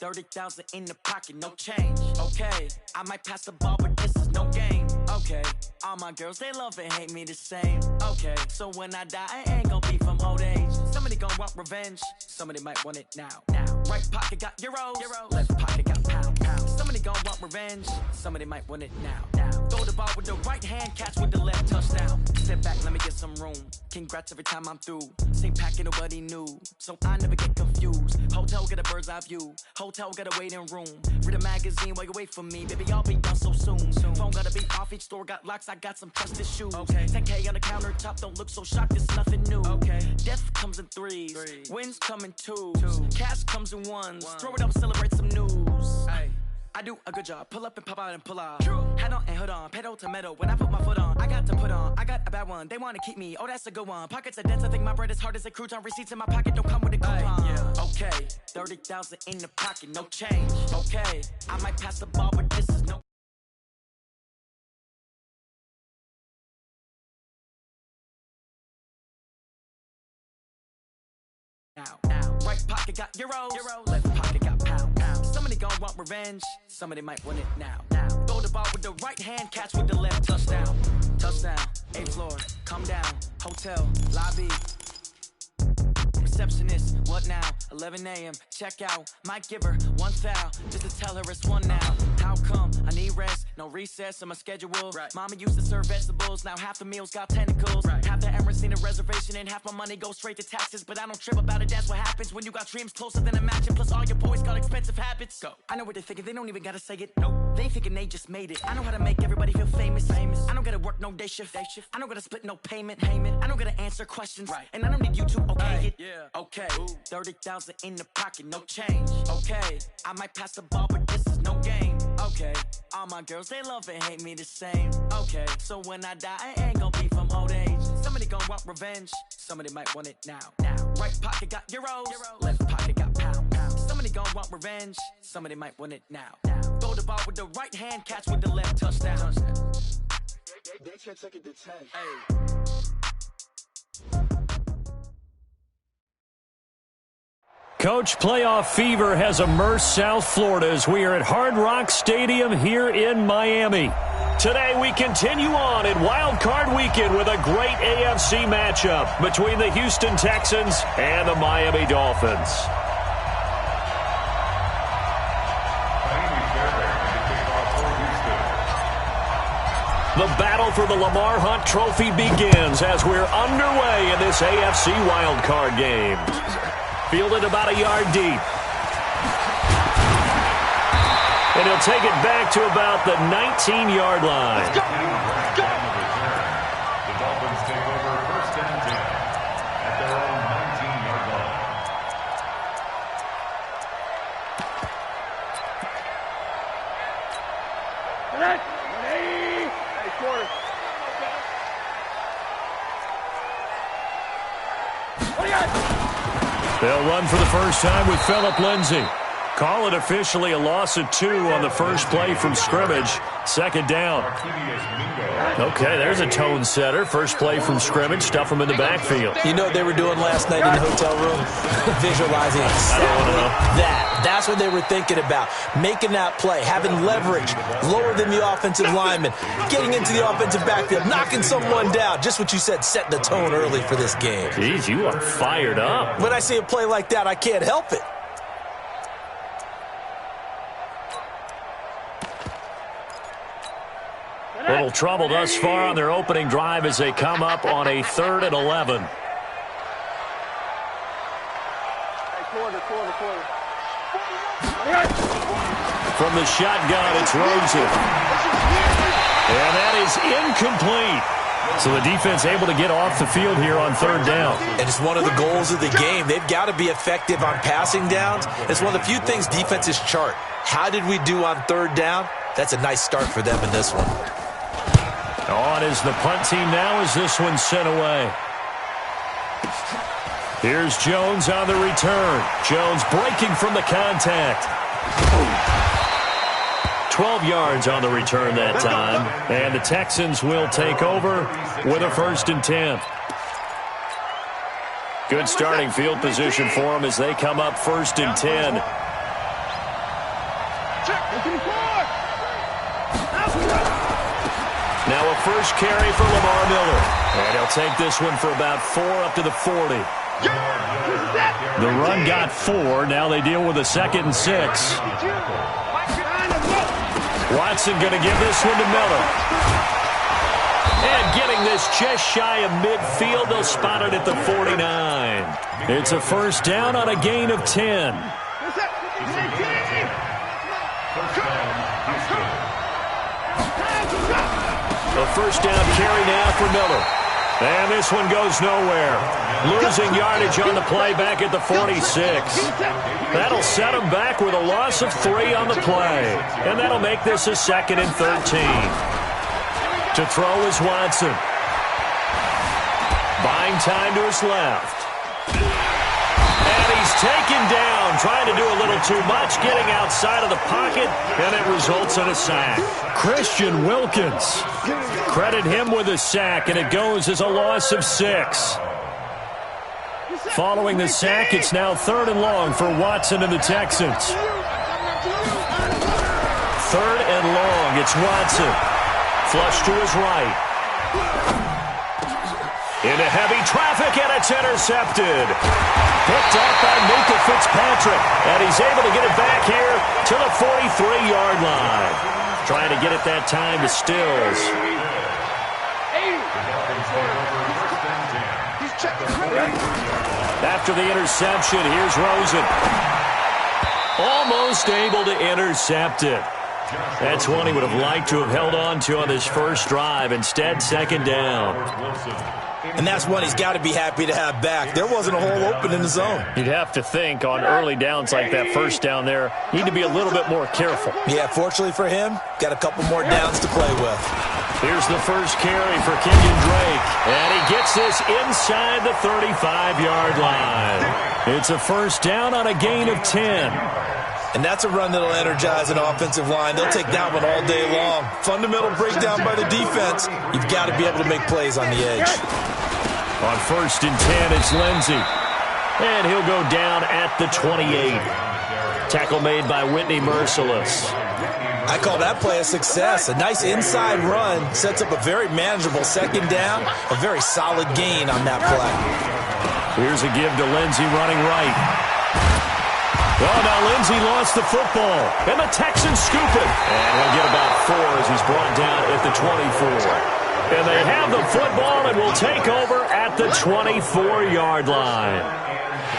30,000 in the pocket, no change. Okay, I might pass the ball, but this is no game. Okay, all my girls, they love and hate me the same. Okay, so when I die, I ain't gonna be from old age. Somebody gon' want revenge, somebody might want it now. Right pocket got euros, left pocket got pound. Somebody gon' want revenge, somebody might want it now. Throw the ball with the right hand, catch with the left, touchdown. Step back, let me get some room. Congrats every time I'm through. Same packet, nobody knew, so I never get confused. Hotel got a bird's eye view, hotel got a waiting room. Read a magazine while you wait for me, baby, I'll be done so soon. Phone gotta be off, each store got locks, I got some trusted shoes. 10K on the countertop, don't look so shocked, it's nothing new. Death comes in threes, wins come in twos, cash comes in ones. Throw it up, celebrate some news. I do a good job, pull up and pop out and pull out. Head on and hood on, pedal to metal. When I put my foot on, I got to put on. I got a bad one, they wanna keep me, oh that's a good one. Pockets are dense, I think my bread is hard as a crouton. Receipts in my pocket don't come with a coupon. Okay, 30,000 in the pocket, no change. Okay, I might pass the ball, but this is no. Now, right pocket got euros, left pocket got pound. Somebody gon' want revenge, somebody might want it now. Throw the ball with the right hand, catch with the left, touchdown. Touchdown, 8th floor, come down, hotel, lobby. Receptionist, what now? 11 a.m., check out. Might give her one foul, just to tell her it's one now. How come? I need rest, no recess in my schedule. Mama used to serve vegetables, now half the meals got tentacles. Half the Emirates need a reservation and half my money goes straight to taxes. But I don't trip about it, that's what happens when you got dreams closer than a matching. Plus all your boys got expensive habits. Go. I know what they're thinking, they don't even gotta say it. Nope. They thinking they just made it. I know how to make everybody feel famous. I don't gotta work no day shift. I don't gotta split no payment. I don't gotta answer questions. And I don't need you to okay it. Okay, 30,000 in the pocket, no change. Okay, I might pass the ball, but this is no game. Okay, all my girls, they love and hate me the same. Okay, so when I die, I ain't gonna be from old age. Somebody gon' want revenge, somebody might want it now. Right pocket got euros, left pocket got pound. Somebody gon' want revenge, somebody might want it now. Throw the ball with the right hand, catch with the left, touchdown. They can't take it to 10. Coach, playoff fever has immersed South Florida as we are at Hard Rock Stadium here in Miami. Today we continue on in Wild Card Weekend with a great AFC matchup between the Houston Texans and the Miami Dolphins. The battle for the Lamar Hunt Trophy begins as we're underway in this AFC Wild Card game. Fielded about a yard deep. And he'll take it back to about the 19-yard line. Let's go. Let's go. The Dolphins take over first and 10 at their own 19-yard line. Hey, quarter. What do you got? They'll run for the first time with Phillip Lindsay. Call it officially a loss of 2 on the first play from scrimmage. Second down. Okay, there's a tone setter. First play from scrimmage. Stuff them in the backfield. You know what they were doing last night in the hotel room? Visualizing exactly that. That's what they were thinking about. Making that play, having leverage, lower than the offensive lineman, getting into the offensive backfield, knocking someone down. Just what you said, setting the tone early for this game. Jeez, you are fired up. When I see a play like that, I can't help it. Little trouble thus far on their opening drive as they come up on a 3rd and 11. From the shotgun, it's Rosen. And that is incomplete. So the defense able to get off the field here on 3rd down. And it's one of the goals of the game. They've got to be effective on passing downs. It's one of the few things defenses chart. How did we do on 3rd down? That's a nice start for them in this one. On is the punt team now as this one's sent away. Here's Jones on the return. Jones breaking from the contact. 12 yards on the return that time. And the Texans will take over with a 1st and 10. Good starting field position for them as they come up 1st and 10. Now a first carry for Lamar Miller. And he'll take this one for about 4 up to the 40. The run got 4. Now they deal with a 2nd and 6. Watson going to give this one to Miller. And getting this just shy of midfield. They'll spot it at the 49. It's a first down on a gain of 10. A first down carry now for Miller. And this one goes nowhere. Losing yardage on the play back at the 46. That'll set him back with a loss of 3 on the play. And that'll make this a 2nd and 13. To throw is Watson. Buying time to his left. And he's taken down, trying to do a little too much, getting outside of the pocket, and it results in a sack. Christian Wilkins. Credit him with a sack, and it goes as a loss of 6. Following the sack, it's now 3rd and long for Watson and the Texans. 3rd and long, it's Watson. Flush to his right. Into heavy traffic, and it's intercepted. Picked up by Minkah Fitzpatrick, and he's able to get it back here to the 43-yard line. Trying to get it that time to Stills. After the interception, here's Rosen. Almost able to intercept it. That's one he would have liked to have held on to on this first drive. Instead, 2nd down. And that's one he's got to be happy to have back. There wasn't a hole open in the zone. You'd have to think on early downs like that first down there, need to be a little bit more careful. Yeah, fortunately for him, got a couple more downs to play with. Here's the first carry for Kenyon Drake. And he gets this inside the 35-yard line. It's a first down on a gain of 10. And that's a run that'll energize an offensive line. They'll take that one all day long. Fundamental breakdown by the defense. You've got to be able to make plays on the edge. On 1st and 10, it's Lindsey. And he'll go down at the 28. Tackle made by Whitney Merciless. I call that play a success. A nice inside run sets up a very manageable 2nd down. A very solid gain on that play. Here's a give to Lindsey running right. Well, now Lindsey lost the football, and the Texans scoop it. And he'll get about 4 as he's brought down at the 24. And they have the football and will take over at the 24-yard line.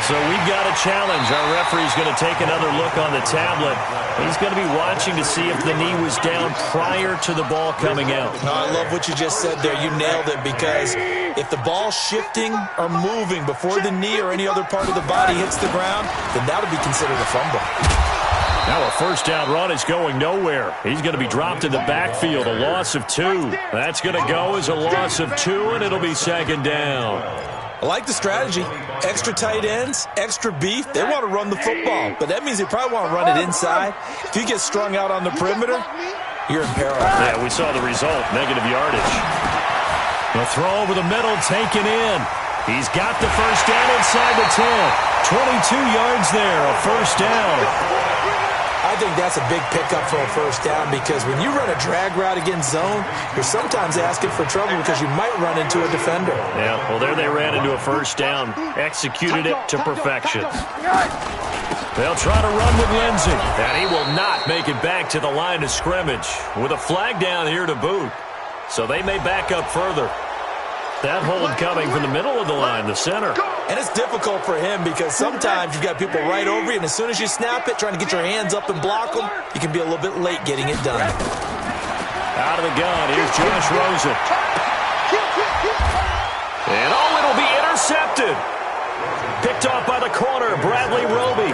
So we've got a challenge. Our referee's going to take another look on the tablet. He's going to be watching to see if the knee was down prior to the ball coming out. I love what you just said there. You nailed it, because if the ball's shifting or moving before the knee or any other part of the body hits the ground, then that would be considered a fumble. Now a first down run is going nowhere. He's going to be dropped in the backfield, a loss of 2. That's going to go as a loss of 2, and it'll be 2nd down. I like the strategy. Extra tight ends, extra beef. They want to run the football, but that means they probably want to run it inside. If you get strung out on the perimeter, you're in peril. Yeah, we saw the result, negative yardage. The throw over the middle, taken in. He's got the first down inside the 10. 22 yards there, a first down. I think that's a big pickup for a first down, because when you run a drag route against zone, you're sometimes asking for trouble because you might run into a defender. Yeah, well, there they ran into a first down, executed it to perfection. They'll try to run with Lindsey, and he will not make it back to the line of scrimmage with a flag down here to boot. So they may back up further. That hold coming from the middle of the line, the center. And it's difficult for him because sometimes you've got people right over you, and as soon as you snap it, trying to get your hands up and block them, you can be a little bit late getting it done. Out of the gun, here's Josh Rosen. And it'll be intercepted. Picked off by the corner, Bradley Roby.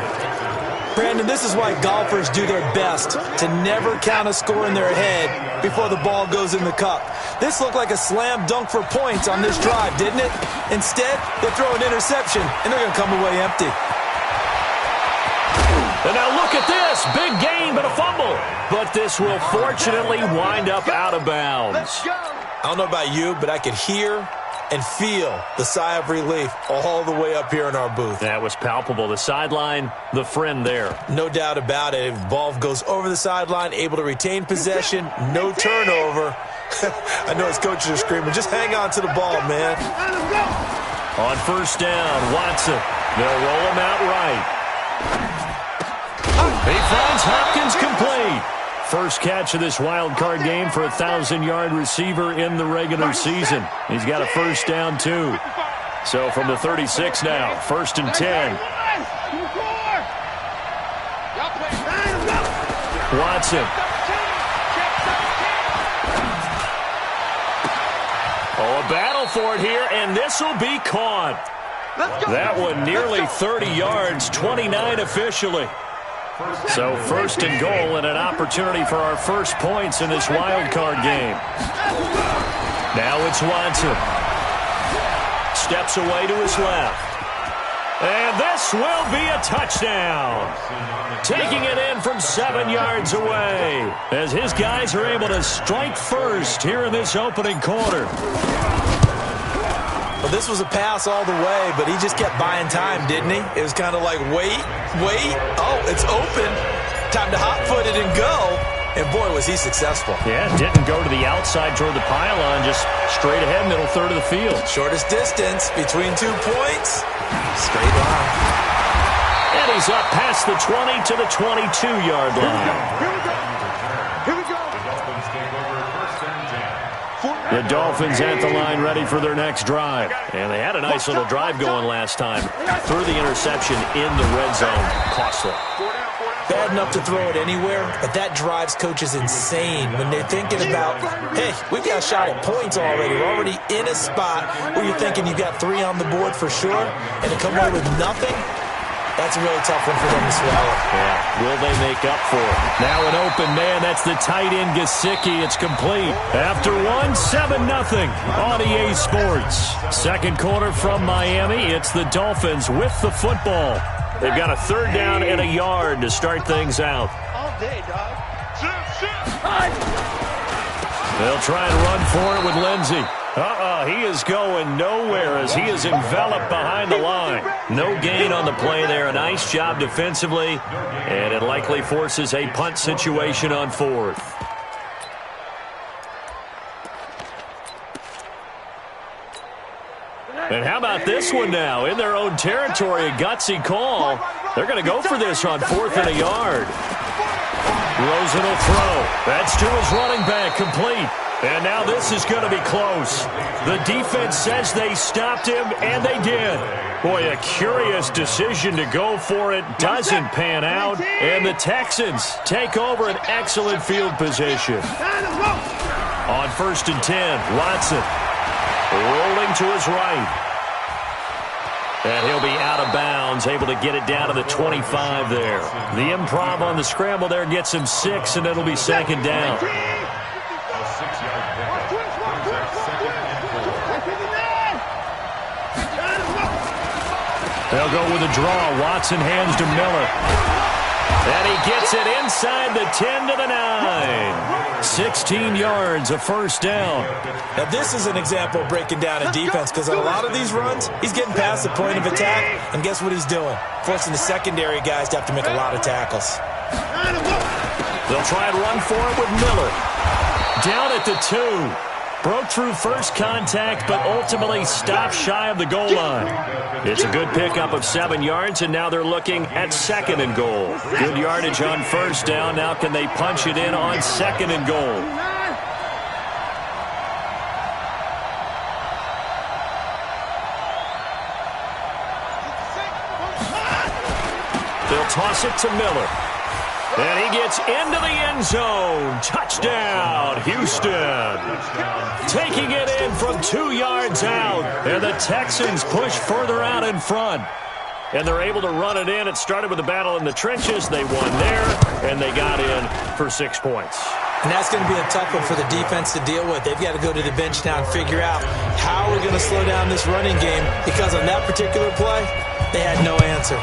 Brandon, this is why golfers do their best to never count a score in their head before the ball goes in the cup. This looked like a slam dunk for points on this drive, didn't it? Instead, they throw an interception, and they're going to come away empty. And now look at this. Big gain, but a fumble. But this will fortunately wind up out of bounds. I don't know about you, but I could hear and feel the sigh of relief all the way up here in our booth. That was palpable. The sideline, the friend there. No doubt about it. The ball goes over the sideline, able to retain possession, no turnover. I know his coaches are screaming, just hang on to the ball, man. On first down, Watson. They'll roll him out right. He finds Hopkins complete. First catch of this wild card game for a 1,000-yard receiver in the regular season. He's got a first down, too. So from the 36 now, 1st and 10. Watson. Oh, a battle for it here, and this will be caught. That one nearly 30 yards, 29 officially. So 1st and goal and an opportunity for our first points in this wild card game. Now it's Watson. Steps away to his left. And this will be a touchdown. Taking it in from 7 yards away as his guys are able to strike first here in this opening quarter. Well, this was a pass all the way, but he just kept buying time, didn't he? It was kind of like, wait. Oh, it's open. Time to hot-foot it and go. And, boy, was he successful. Yeah, didn't go to the outside toward the pylon, just straight ahead, middle third of the field. Shortest distance between 2 points. Straight line. And he's up past the 20 to the 22-yard line. Here we go. The Dolphins at the line ready for their next drive. And they had a nice little drive going last time. Threw the interception in the red zone. Costly. Bad enough to throw it anywhere, but that drives coaches insane when they're thinking about, hey, we've got a shot at points already. We're already in a spot where you're thinking you've got 3 on the board for sure, and to come away with nothing, that's a really tough one for them to swallow. Yeah, will they make up for it? Now an open man, that's the tight end Gesicki. It's complete. After 7-0 on EA Sports. Second quarter from Miami. It's the Dolphins with the football. They've got a 3rd down and a yard to start things out. All day, dog. They'll try and run for it with Lindsey. He is going nowhere as he is enveloped behind the line. No gain on the play there. A nice job defensively, and it likely forces a punt situation on 4th. And how about this one now? In their own territory, a gutsy call. They're going to go for this on 4th and a yard. Rosen will throw. That's to his running back, complete. And now this is going to be close. The defense says they stopped him, and they did. Boy, a curious decision to go for it. Doesn't pan out. And the Texans take over an excellent field position. On 1st and 10, Watson rolling to his right. And he'll be out of bounds, able to get it down to the 25 there. The improv on the scramble there gets him 6, and it'll be 2nd down. They'll go with a draw. Watson hands to Miller. And he gets it inside the 10 to the 9. 16 yards, a 1st down. Now, this is an example of breaking down a defense because on a lot of these runs, he's getting past the point of attack, and guess what he's doing? Forcing the secondary guys to have to make a lot of tackles. They'll try and run for it with Miller. Down at the 2. Broke through first contact, but ultimately stopped shy of the goal line. It's a good pickup of 7 yards, and now they're looking at 2nd and goal. Good yardage on 1st down. Now can they punch it in on 2nd and goal? They'll toss it to Miller. And he gets into the end zone. Touchdown, Houston. Taking it in from 2 yards out. And the Texans push further out in front. And they're able to run it in. It started with a battle in the trenches. They won there, and they got in for 6 points. And that's going to be a tough one for the defense to deal with. They've got to go to the bench now and figure out how we're going to slow down this running game, because on that particular play, they had no answer.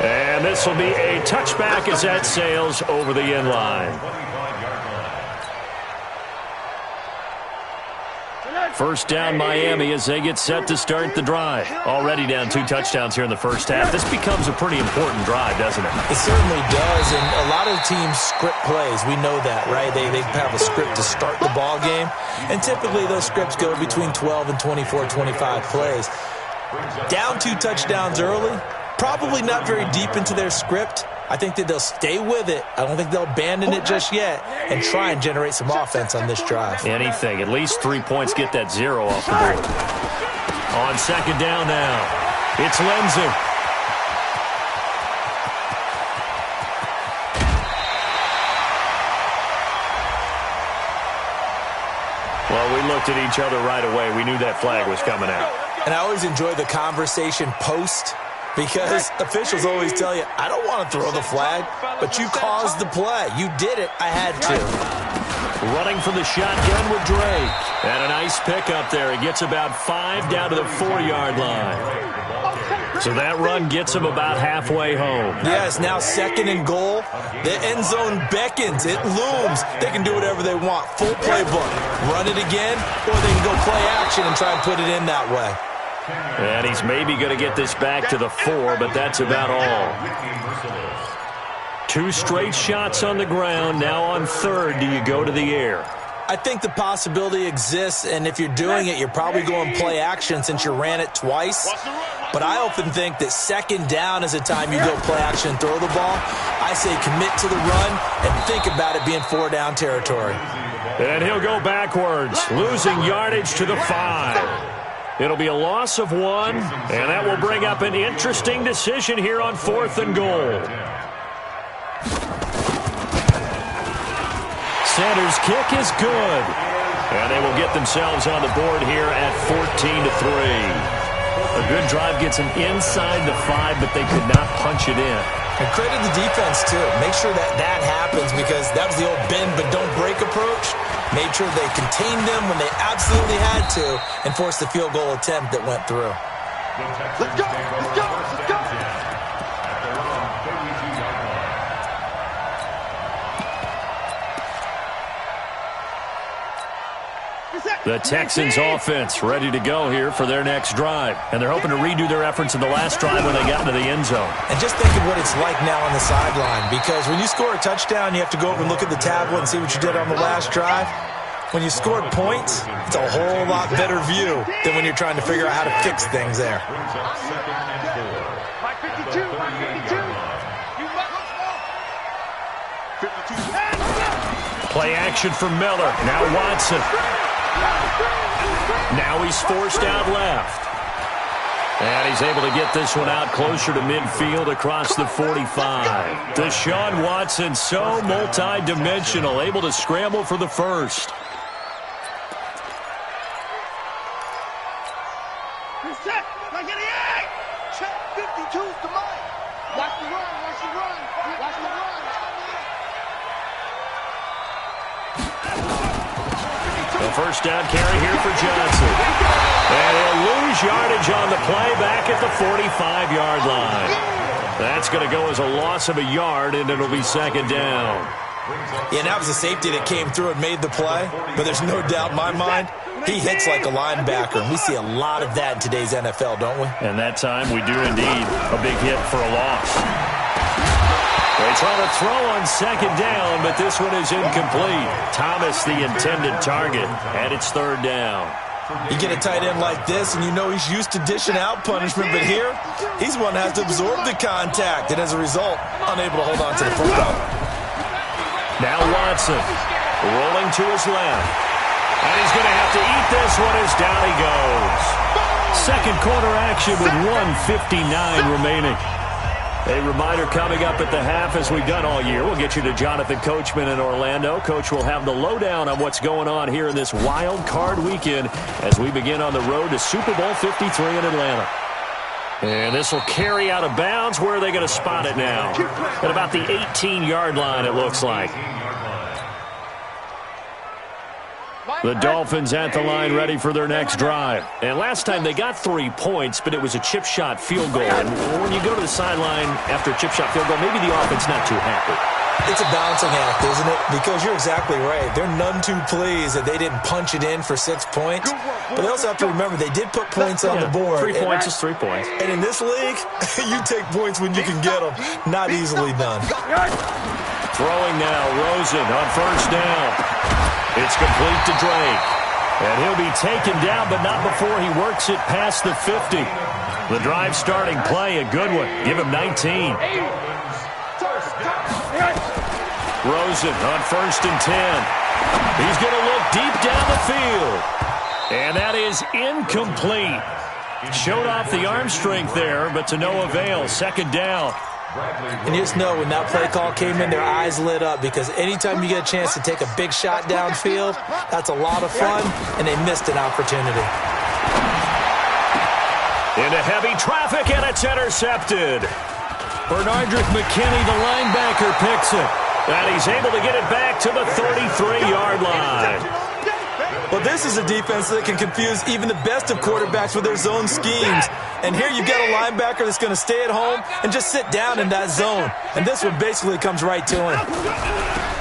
And this will be a touchback as that sails over the end line. First down Miami as they get set to start the drive. Already down 2 touchdowns here in the first half. This becomes a pretty important drive, doesn't it? It certainly does, and a lot of teams script plays. We know that, right? They have a script to start the ball game, and typically those scripts go between 12 and 24, 25 plays. Down 2 touchdowns early, probably not very deep into their script. I think that they'll stay with it. I don't think they'll abandon it just yet and try and generate some offense on this drive. Anything. At least 3 points. Get that 0 off the board. On second down now, it's Lindsay. Well, we looked at each other right away. We knew that flag was coming out. And I always enjoy the conversation post, because officials always tell you, I don't want to throw the flag, but you caused the play. You did it. I had to. Running from the shotgun with Drake. And a nice pickup there. He gets about 5 down to the 4-yard line. So that run gets him about halfway home. Yes, now 2nd and goal. The end zone beckons. It looms. They can do whatever they want. Full playbook. Run it again, or they can go play action and try and put it in that way. And he's maybe going to get this back to the 4, but that's about all. 2 straight shots on the ground. Now on 3rd, do you go to the air? I think the possibility exists, and if you're doing it, you're probably going play action since you ran it twice. But I often think that 2nd down is a time you go play action and throw the ball. I say commit to the run and think about it being 4-down territory. And he'll go backwards, losing yardage to the 5. It'll be a loss of 1, and that will bring up an interesting decision here on 4th and goal. Sanders' kick is good. And they will get themselves on the board here at 14-3. A good drive gets them inside the 5, but they could not punch it in. And credit the defense, too. Make sure that happens, because that was the old bend but don't break approach. Made sure they contained them when they absolutely had to and forced the field goal attempt that went through. Let's go! Let's go! Let's go! The Texans offense ready to go here for their next drive. And they're hoping to redo their efforts in the last drive when they got into the end zone. And just think of what it's like now on the sideline, because when you score a touchdown, you have to go over and look at the tablet and see what you did on the last drive. When you scored points, it's a whole lot better view than when you're trying to figure out how to fix things there. Play action for Miller. Now Watson. Now he's forced out left. And he's able to get this one out closer to midfield across the 45. Deshaun Watson, so multi-dimensional, able to scramble for the first. Reset! 98! Check 52's the mic. Watch the run, watch the run, watch the run. The first down carry here for Johnson. And he'll lose yardage on the play back at the 45-yard line. That's going to go as a loss of a yard, and it'll be 2nd down. Yeah, and that was a safety that came through and made the play, but there's no doubt in my mind, he hits like a linebacker, and we see a lot of that in today's NFL, don't we? And that time we do indeed a big hit for a loss. They try to throw on 2nd down, but this one is incomplete. Thomas, the intended target, and it's 3rd down. You get a tight end like this, and you know he's used to dishing out punishment, but here, he's one that has to absorb the contact, and as a result, unable to hold on to the football. Now Watson, rolling to his left. And he's going to have to eat this one as down he goes. Second quarter action with 1:59 remaining. A reminder coming up at the half, as we've done all year. We'll get you to Jonathan Coachman in Orlando. Coach will have the lowdown on what's going on here in this wild card weekend as we begin on the road to Super Bowl 53 in Atlanta. And this will carry out of bounds. Where are they going to spot it now? At about the 18-yard line, it looks like. The Dolphins at the line ready for their next drive. And last time they got 3 points, but it was a chip shot field goal. And when you go to the sideline after a chip shot field goal, maybe the offense not too happy. It's a balancing act, isn't it? Because you're exactly right. They're none too pleased that they didn't punch it in for 6 points. But they also have to remember they did put points on the board. 3 points is 3 points. And in this league, you take points when you can get them. Not easily done. Throwing now, Rosen on first down. It's complete to Drake. And he'll be taken down, but not before he works it past the 50. The drive starting play, a good one. Give him 19. Rosen on first and 10. He's going to look deep down the field. And that is incomplete. Showed off the arm strength there, but to no avail. Second down. And you just know when that play call came in, their eyes lit up because anytime you get a chance to take a big shot downfield, that's a lot of fun, and they missed an opportunity. Into heavy traffic, and it's intercepted. Bernardrick McKinney, the linebacker, picks it. And he's able to get it back to the 33-yard line. Well, this is a defense that can confuse even the best of quarterbacks with their zone schemes. And here you've got a linebacker that's going to stay at home and just sit down in that zone. And this one basically comes right to him.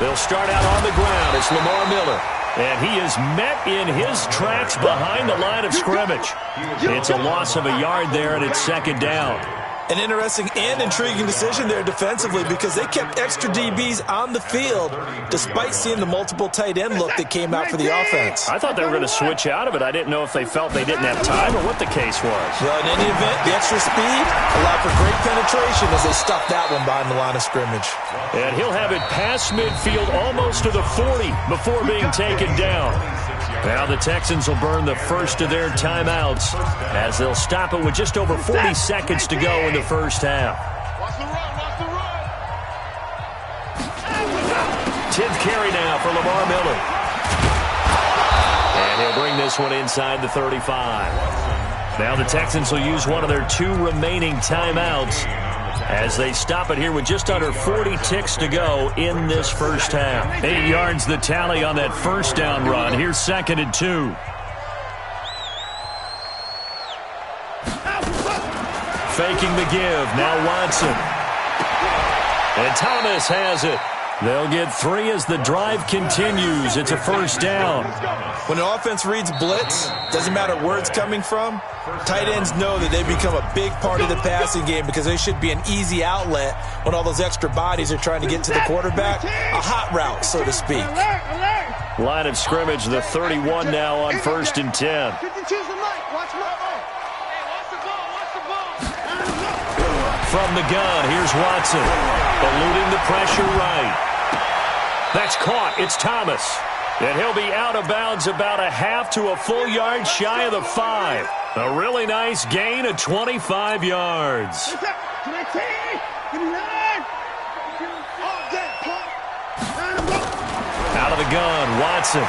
They'll start out on the ground. It's Lamar Miller. And he is met in his tracks behind the line of scrimmage. It's a loss of a yard there, and it's second down. An interesting and intriguing decision there defensively because they kept extra DBs on the field despite seeing the multiple tight end look that came out for the offense. I thought they were going to switch out of it. I didn't know if they felt they didn't have time or what the case was. Well, in any event, the extra speed allowed for great penetration as they stuffed that one behind the line of scrimmage. And he'll have it past midfield almost to the 40 before being taken down. Now the Texans will burn the first of their timeouts as they'll stop it with just over 40 seconds to go in the first half. Watch the run, watch the run. 10th carry now for Lamar Miller. And he'll bring this one inside the 35. Now the Texans will use one of their 2 remaining timeouts as they stop it here with just under 40 ticks to go in this first half. 8 yards the tally on that first down run. Here's second and 2. Faking the give. Now Watson. And Thomas has it. They'll get 3 as the drive continues. It's a first down. When an offense reads blitz, doesn't matter where it's coming from, tight ends know that they become a big part of the passing game because they should be an easy outlet when all those extra bodies are trying to get to the quarterback. A hot route, so to speak. Line of scrimmage, the 31 now on first and 10. 52's the mic. Watch the ball. From the gun, here's Watson. Eluding the pressure right. That's caught. It's Thomas. And he'll be out of bounds about a half to a full yard shy of the 5. A really nice gain of 25 yards. Out of the gun, Watson.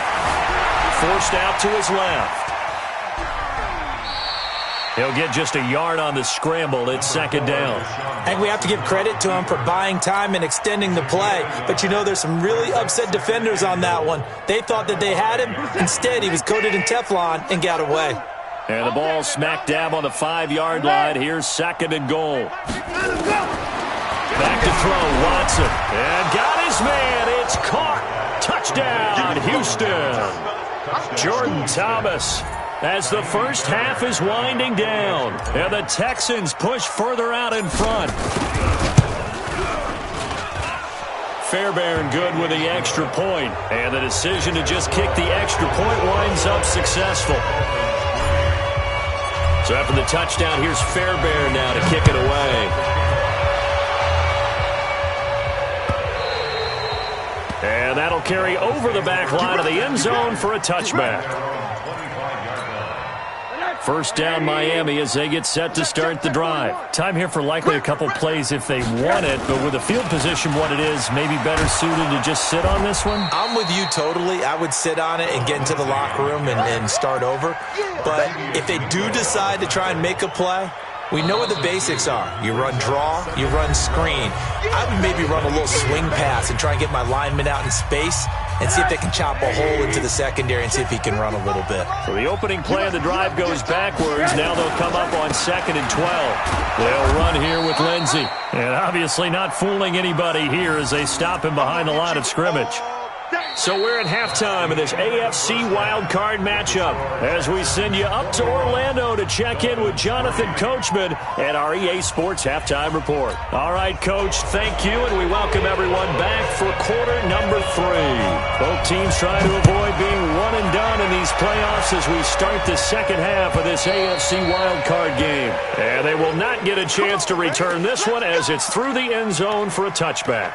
Forced out to his left. He'll get just a yard on the scramble. It's second down. And we have to give credit to him for buying time and extending the play. But you know there's some really upset defenders on that one. They thought that they had him. Instead, he was coated in Teflon and got away. And the ball smack dab on the 5-yard line. Here's second and goal. Back to throw, Watson. And got his man. It's caught. Touchdown, Houston. Jordan Thomas. As the first half is winding down, and the Texans push further out in front. Fairbairn good with the extra point, and the decision to just kick the extra point winds up successful. So after the touchdown, here's Fairbairn now to kick it away. And that'll carry over the back line of the end zone for a touchback. First down Miami as they get set to start the drive. Time here for likely a couple plays if they want it, but with the field position what it is, maybe better suited to just sit on this one? I'm with you totally. I would sit on it and get into the locker room and start over. But if they do decide to try and make a play, we know what the basics are. You run draw, you run screen. I would maybe run a little swing pass and try and get my lineman out in space. and see if they can chop a hole into the secondary and see if he can run a little bit. So the opening play of the drive goes backwards. Now they'll come up on 2nd and 12. They'll run here with Lindsey. And obviously not fooling anybody here as they stop him behind the line of scrimmage. So we're at halftime of this AFC wildcard matchup as we send you up to Orlando to check in with Jonathan Coachman at our EA Sports Halftime Report. All right, Coach, thank you, and we welcome everyone back for quarter number 3. Both teams trying to avoid being one and done in these playoffs as we start the second half of this AFC wildcard game. And they will not get a chance to return this one as it's through the end zone for a touchback.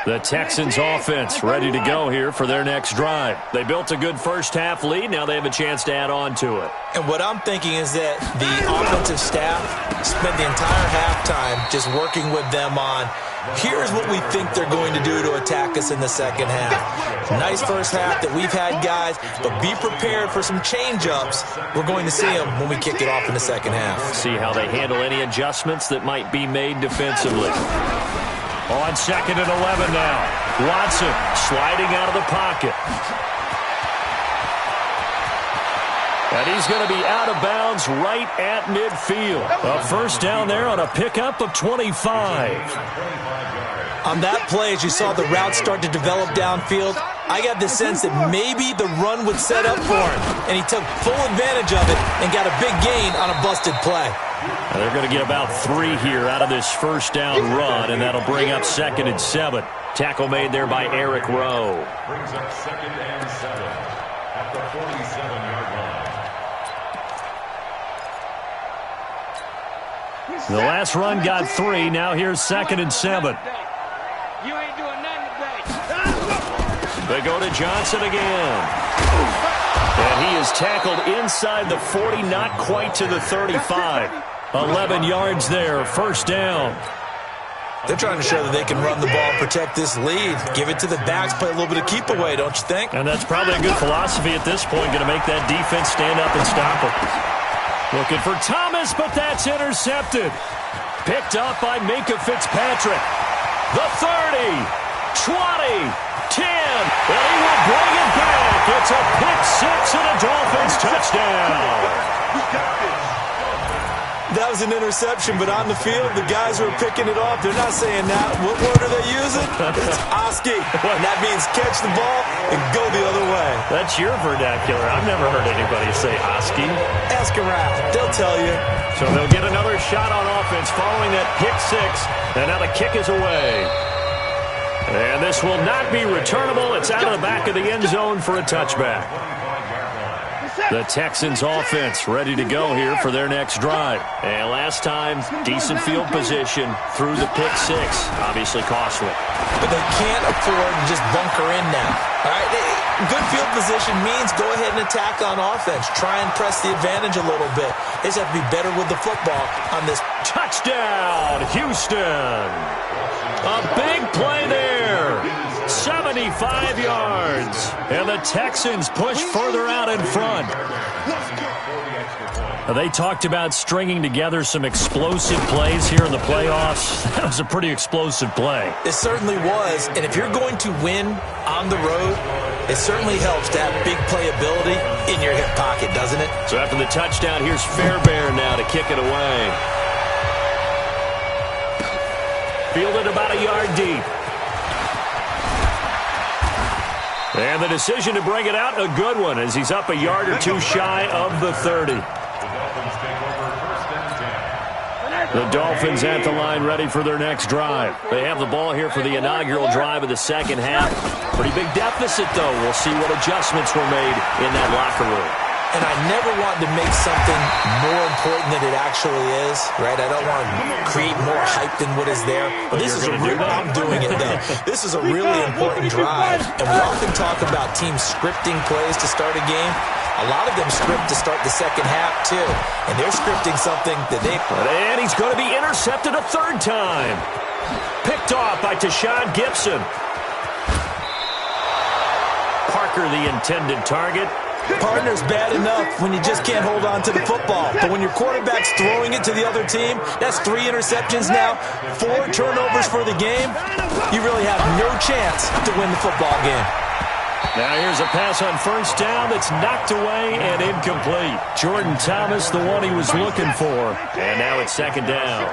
The Texans offense ready to go here for their next drive. They built a good first half lead. Now they have a chance to add on to it. And what I'm thinking is that the offensive staff spent the entire halftime just working with them on, here's what we think they're going to do to attack us in the second half. Nice first half that we've had, guys, but be prepared for some change-ups. We're going to see them when we kick it off in the second half. See how they handle any adjustments that might be made defensively. On 2nd and 11 now. Watson sliding out of the pocket. And he's going to be out of bounds right at midfield. A first down there on a pickup of 25. On that play, as you saw the route start to develop downfield, I got the sense that maybe the run would set up for him. And he took full advantage of it and got a big gain on a busted play. And they're going to get about 3 here out of this first down run, and that'll bring up 2nd and 7. Tackle made there by Eric Rowe. Brings up 2nd and 7 at the 47-yard line. The last run got 3. Now here's 2nd and 7. You ain't doing nothing today. They go to Johnson again. And he is tackled inside the 40, not quite to the 35. 11 yards there, first down. They're trying to show that they can run the ball and protect this lead. Give it to the backs, play a little bit of keep away, don't you think? And that's probably a good philosophy at this point, going to make that defense stand up and stop it. Looking for Thomas, but that's intercepted. Picked up by Minkah Fitzpatrick. The 30, 20, 10, and he will bring it back. It's a pick 6 and a Dolphins touchdown. That was an interception, but on the field, the guys who are picking it off, they're not saying that. What word are they using? It's Oski. And that means catch the ball and go the other way. That's your vernacular. I've never heard anybody say Oski. Ask around. They'll tell you. So they'll get another shot on offense following that pick 6, and now the kick is away. And this will not be returnable. It's out of the back of the end zone for a touchback. The Texans offense ready to go here for their next drive. And last time, decent field position through the pick 6. Obviously costly. But they can't afford to just bunker in now. All right, good field position means go ahead and attack on offense. Try and press the advantage a little bit. They just have to be better with the football on this. Touchdown, Houston. A big play there. 75 yards. And the Texans push further out in front. They talked about stringing together some explosive plays here in the playoffs. That was a pretty explosive play. It certainly was. And if you're going to win on the road, it certainly helps to have big playability in your hip pocket, doesn't it? So after the touchdown, here's Fairbairn now to kick it away. Fielded about a yard deep. And the decision to bring it out, a good one, as he's up a yard or two shy of the 30. The Dolphins at the line ready for their next drive. They have the ball here for the inaugural drive of the second half. Pretty big deficit, though. We'll see what adjustments were made in that locker room. And I never want to make something more important than it actually is, right? I don't want to create more hype than what is there. But this is I'm doing it, though. This is a really important drive. And we often talk about teams scripting plays to start a game. A lot of them script to start the second half, too. And they're scripting something that they... And he's going to be intercepted a third time. Picked off by Tashawn Gibson. blocker the intended target. Partner's bad enough when you just can't hold on to the football. But when your quarterback's throwing it to the other team, that's 3 interceptions now, 4 turnovers for the game. You really have no chance to win the football game. Now here's a pass on first down that's knocked away and incomplete. Jordan Thomas, the one he was looking for. And now it's second down.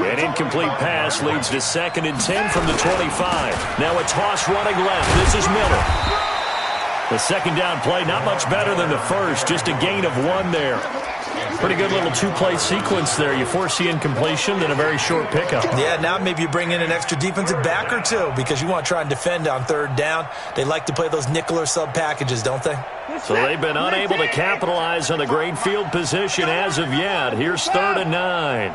An incomplete pass leads to 2nd and 10 from the 25. Now a toss running left. This is Miller. The second down play, not much better than the first, just a gain of 1 there. Pretty good little 2-play sequence there. You force the incompletion, then a very short pickup. Yeah, now maybe you bring in an extra defensive back or 2 because you want to try and defend on 3rd down. They like to play those nickel or sub packages, don't they? So they've been unable to capitalize on the great field position as of yet. Here's 3rd and 9.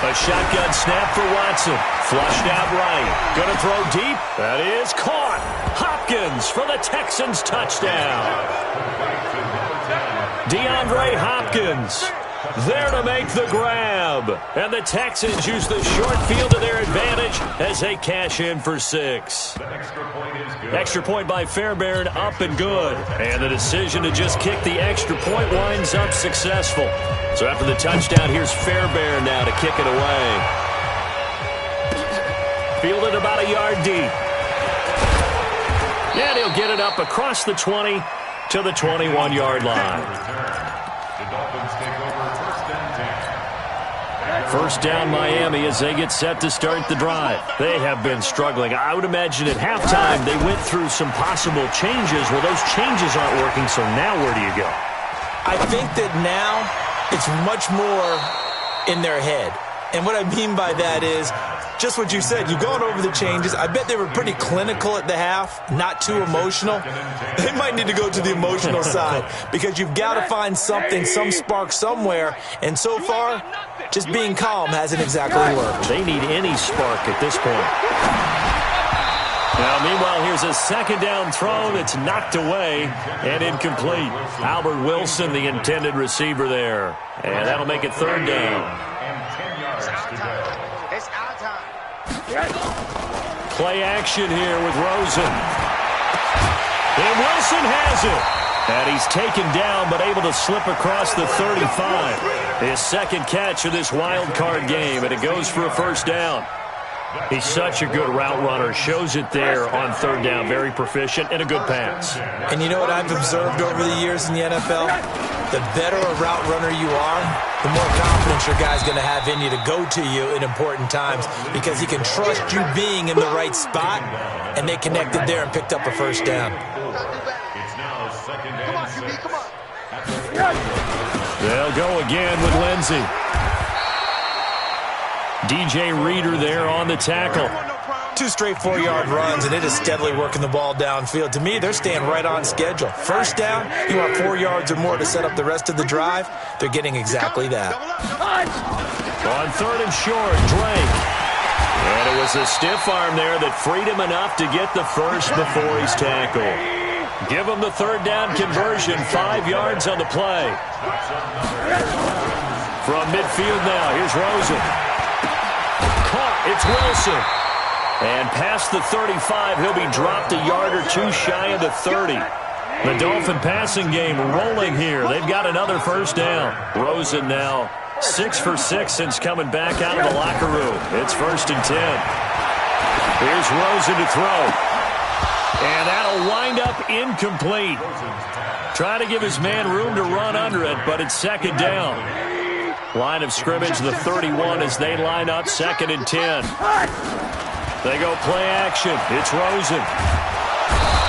A shotgun snap for Watson. Flushed out right. Going to throw deep. That is caught. Hopkins for the Texans touchdown. DeAndre Hopkins there to make the grab. And the Texans use the short field to their advantage as they cash in for 6. Extra point by Fairbairn, up and good. And the decision to just kick the extra point winds up successful. So after the touchdown, here's Fairbairn now to kick it away. Fielded about a yard deep. And he'll get it up across the 20 to the 21-yard line. First down Miami as they get set to start the drive. They have been struggling. I would imagine at halftime they went through some possible changes. Well, those changes aren't working, so now where do you go? I think that now it's much more in their head. And what I mean by that is just what you said. You've gone over the changes. I bet they were pretty clinical at the half, not too emotional. They might need to go to the emotional side because you've got to find something, some spark somewhere. And so far, just being calm hasn't exactly worked. They need any spark at this point. Now, meanwhile, here's a second down throw that's knocked away and incomplete. Albert Wilson, the intended receiver there. And that'll make it 3rd down. Play action here with Rosen. And Wilson has it. And he's taken down but able to slip across the 35. His second catch of this wild card game, and it goes for a first down. He's such a good route runner. Shows it there on 3rd down. Very proficient and a good pass. And you know what I've observed over the years in the NFL? The better a route runner you are, the more confidence your guy's going to have in you to go to you in important times because he can trust you being in the right spot, and they connected there and picked up a first down. It's now 2nd and 6. They'll go again with Lindsey. DJ Reader there on the tackle. 2 straight 4-yard runs, and it is steadily working the ball downfield. To me, they're staying right on schedule. First down, you want 4 yards or more to set up the rest of the drive. They're getting exactly that. On 3rd and short, Drake. And it was a stiff arm there that freed him enough to get the first before he's tackled. Give him the 3rd down conversion, 5 yards on the play. From midfield now, here's Rosen. Caught, it's Wilson. And past the 35, he'll be dropped a yard or 2 shy of the 30. The Dolphin passing game rolling here. They've got another first down. Rosen now 6 for 6 since coming back out of the locker room. It's 1st and 10. Here's Rosen to throw. And that'll wind up incomplete. Trying to give his man room to run under it, but it's 2nd down. Line of scrimmage, the 31 as they line up 2nd and 10. They go play action. It's Rosen.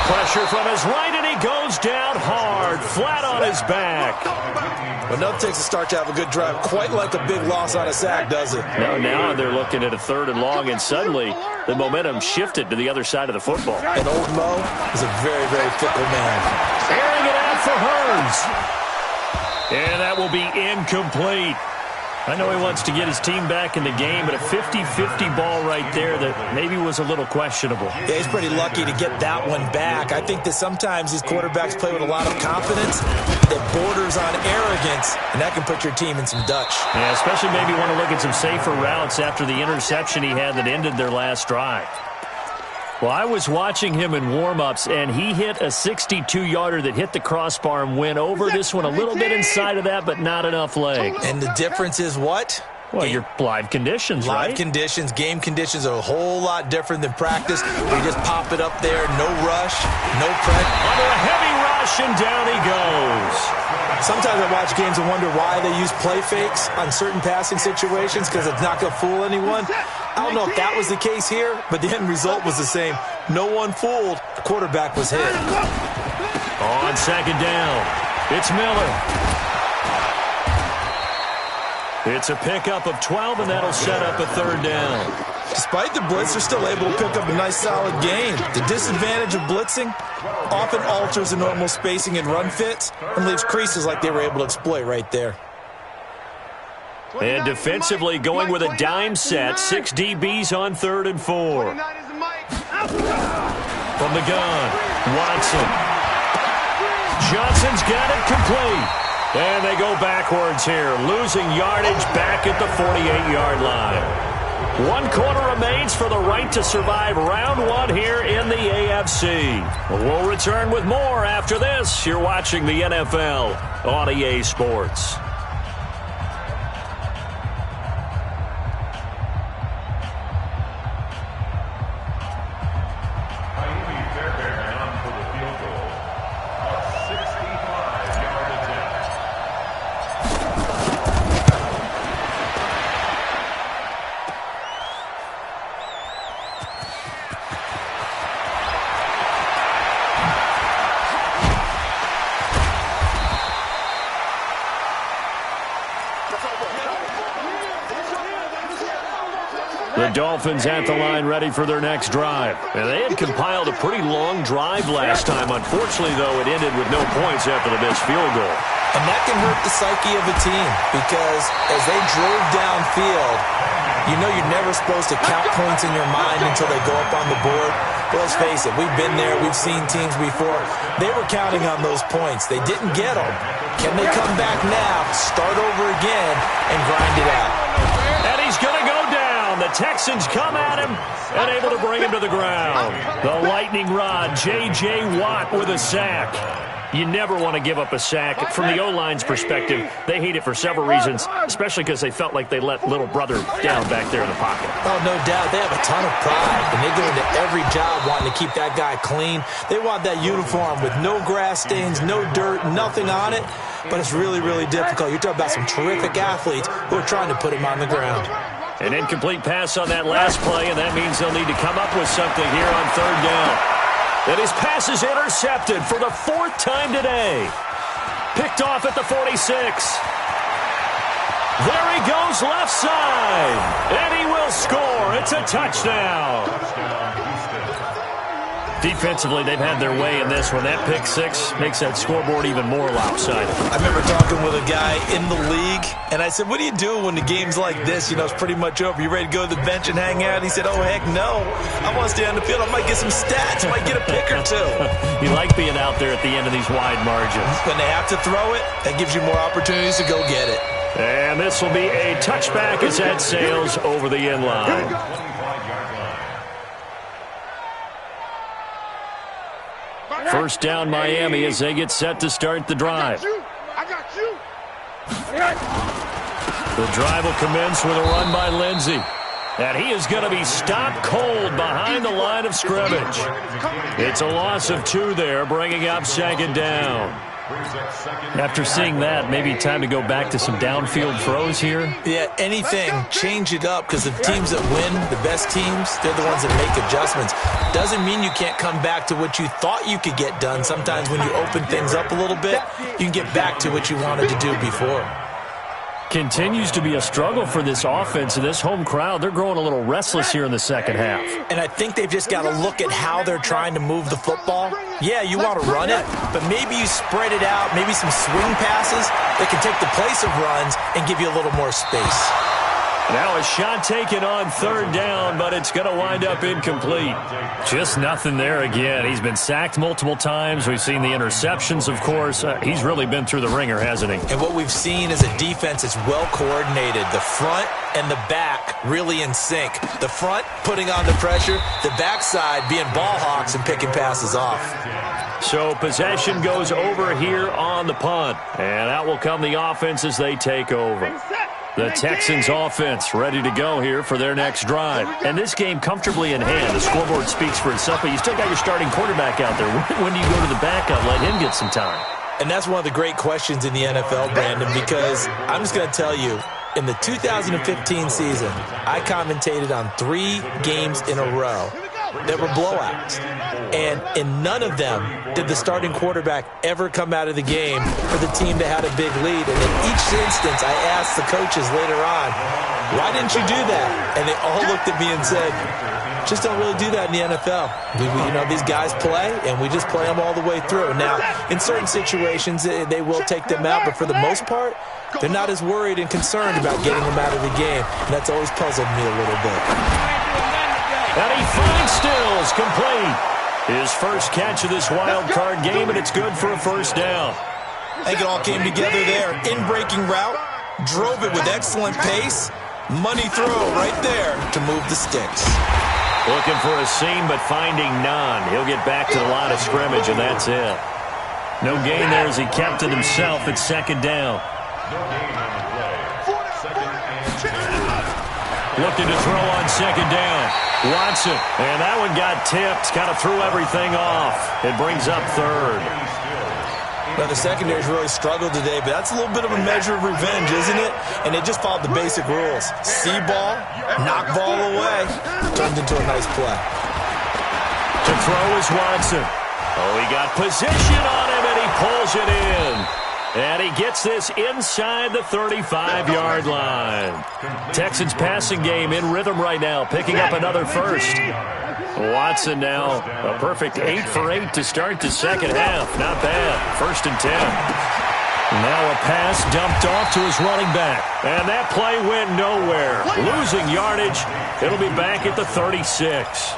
Pressure from his right, and he goes down hard, flat on his back. Well, nothing takes a start to have a good drive quite like a big loss on a sack, does it? Now they're looking at a 3rd and long, and suddenly the momentum shifted to the other side of the football. And old Mo is a very, very fickle man. Airing it out for Hearns. And that will be incomplete. I know he wants to get his team back in the game, but a 50-50 ball right there that maybe was a little questionable. Yeah, he's pretty lucky to get that one back. I think that sometimes these quarterbacks play with a lot of confidence that borders on arrogance, and that can put your team in some Dutch. Yeah, especially maybe want to look at some safer routes after the interception he had that ended their last drive. Well, I was watching him in warm-ups, and he hit a 62-yarder that hit the crossbar and went over. This one a little bit inside of that, but not enough leg. And the difference is what? Well, your live conditions, right? Live conditions, game conditions are a whole lot different than practice. You just pop it up there, no rush, no pressure. Under a heavy rush, and down he goes. Sometimes I watch games and wonder why they use play fakes on certain passing situations because it's not going to fool anyone. I don't know if that was the case here, but the end result was the same. No one fooled. The quarterback was hit. On second down, it's Miller. It's a pickup of 12, and that'll set up a third down. Despite the blitz, they're still able to pick up a nice, solid gain. The disadvantage of blitzing often alters the normal spacing and run fits and leaves creases like they were able to exploit right there. And defensively going with a dime set, 6 DBs on 3rd and 4. From the gun, Watson. Johnson's got it complete. And they go backwards here, losing yardage back at the 48-yard line. 1 quarter remains for the right to survive round 1 here in the AFC. We'll return with more after this. You're watching the NFL on EA Sports. IamDRBerry on for the field goal. A 65-yard attempt. The Dolphins at the line ready for their next drive. And they had compiled a pretty long drive last time. Unfortunately, though, it ended with no points after the missed field goal. And that can hurt the psyche of a team because as they drove downfield, you know you're never supposed to count points in your mind until they go up on the board. But let's face it, we've been there. We've seen teams before. They were counting on those points. They didn't get them. Can they come back now, start over again, and grind it out? And he's going to go down. The Texans come at him and able to bring him to the ground. The lightning rod, J.J. Watt with a sack. You never want to give up a sack. From the O-line's perspective, they hate it for several reasons, especially because they felt like they let little brother down back there in the pocket. Oh, no doubt. They have a ton of pride, and they go into every job wanting to keep that guy clean. They want that uniform with no grass stains, no dirt, nothing on it, but it's really, really difficult. You're talking about some terrific athletes who are trying to put him on the ground. An incomplete pass on that last play, and that means they'll need to come up with something here on 3rd down. And his pass is intercepted for the 4th time today. Picked off at the 46. There he goes left side. And he will score. It's a touchdown. Defensively, they've had their way in this one. That pick 6 makes that scoreboard even more lopsided. I remember talking with a guy in the league, and I said, what do you do when the game's like this? You know, it's pretty much over. You ready to go to the bench and hang out? He said, oh, heck no. I want to stay on the field. I might get some stats. I might get a pick or two. You like being out there at the end of these wide margins. When they have to throw it, that gives you more opportunities to go get it. And this will be a touchback as that sails over the end line. First down, Miami, as they get set to start the drive. I got you. The drive will commence with a run by Lindsey. And he is going to be stopped cold behind the line of scrimmage. It's a loss of 2 there, bringing up 2nd down. After seeing that, maybe time to go back to some downfield throws here. Yeah, anything. Change it up because the teams that win, the best teams, they're the ones that make adjustments. Doesn't mean you can't come back to what you thought you could get done. Sometimes when you open things up a little bit, you can get back to what you wanted to do before. Continues to be a struggle for this offense and this home crowd. They're growing a little restless here in the second half. And I think they've just got to look at how they're trying to move the football. Yeah, you want to run it, but maybe you spread it out, maybe some swing passes that can take the place of runs and give you a little more space. Now a shot taken on third down, but it's going to wind up incomplete. Just nothing there again. He's been sacked multiple times. We've seen the interceptions, of course. He's really been through the ringer, hasn't he? And what we've seen is a defense that's well coordinated. The front and the back really in sync. The front putting on the pressure, the backside being ball hawks and picking passes off. So possession goes over here on the punt. And out will come the offense as they take over. The Texans offense ready to go here for their next drive. And this game comfortably in hand. The scoreboard speaks for itself, but you still got your starting quarterback out there. When do you go to the backup? Let him get some time. And that's one of the great questions in the NFL, Brandon, because I'm just going to tell you, in the 2015 season, I commentated on 3 games in a row that were blowouts. And in none of them did the starting quarterback ever come out of the game for the team that had a big lead. And in each instance, I asked the coaches later on, why didn't you do that? And they all looked at me and said, just don't really do that in the NFL. These guys play, and we just play them all the way through. Now, in certain situations, they will take them out, but for the most part, they're not as worried and concerned about getting them out of the game. And that's always puzzled me a little bit. And he finds Stills complete. His first catch of this wild card game, and it's good for a first down. I think it all came together there. In-breaking route, drove it with excellent pace. Money throw right there to move the sticks. Looking for a seam, but finding none. He'll get back to the line of scrimmage, and that's it. No gain there as he kept it himself at second down. Looking to throw on second down. Watson, and that one got tipped. Kind of threw everything off. It brings up third. Well, the secondary's really struggled today, but that's a little bit of a measure of revenge, isn't it? And they just followed the basic rules. See ball, knock ball away. Turned into a nice play. To throw is Watson. Oh, he got position on him, and he pulls it in. And he gets this inside the 35-yard line. Texans passing game in rhythm right now, picking up another first. Watson now a perfect 8 for 8 to start the second half. Not bad. 1st and 10. Now a pass dumped off to his running back. And that play went nowhere. Losing yardage. It'll be back at the 36.